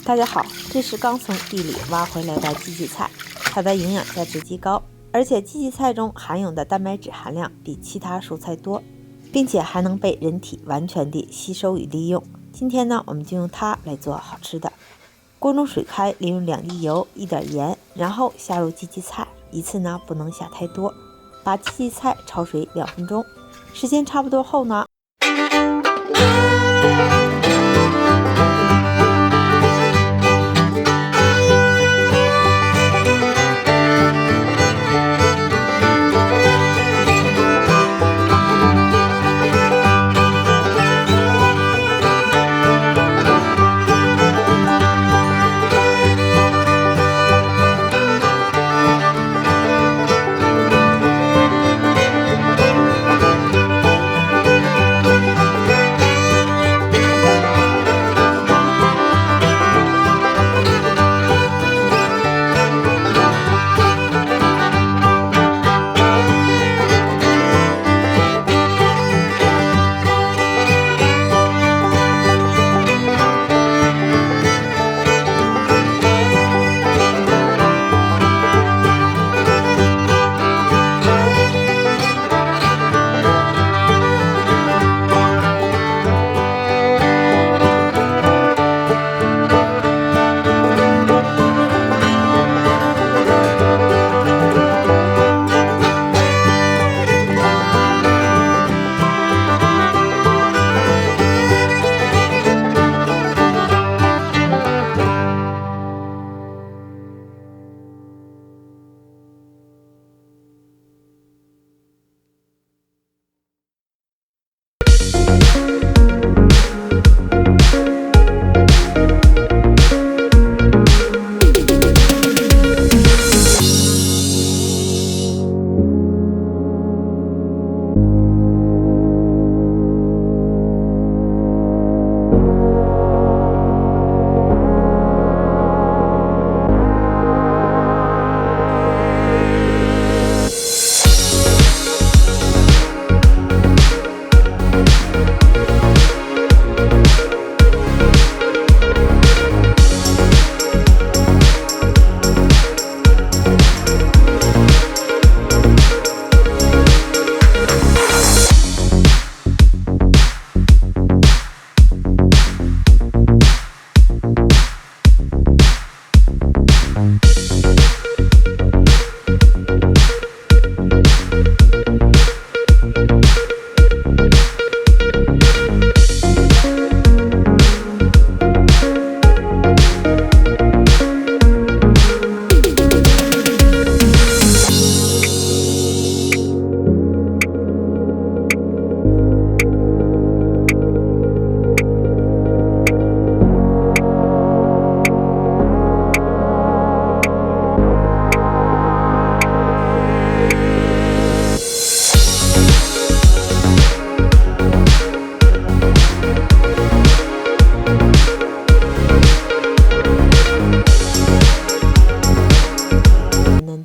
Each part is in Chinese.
大家好，这是刚从地里挖回来的荠菜，它的营养价值极高，而且荠菜中含有的蛋白质含量比其他蔬菜多，并且还能被人体完全地吸收与利用。今天呢，我们就用它来做好吃的。锅中水开，利用2滴油、1点盐，然后下入荠菜，一次呢不能下太多，把荠菜焯水2分钟。时间差不多后呢，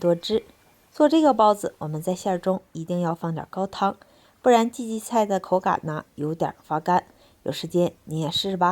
多汁。做这个包子，我们在馅中一定要放点高汤，不然荠菜的口感呢有点发干。有时间你也试试吧。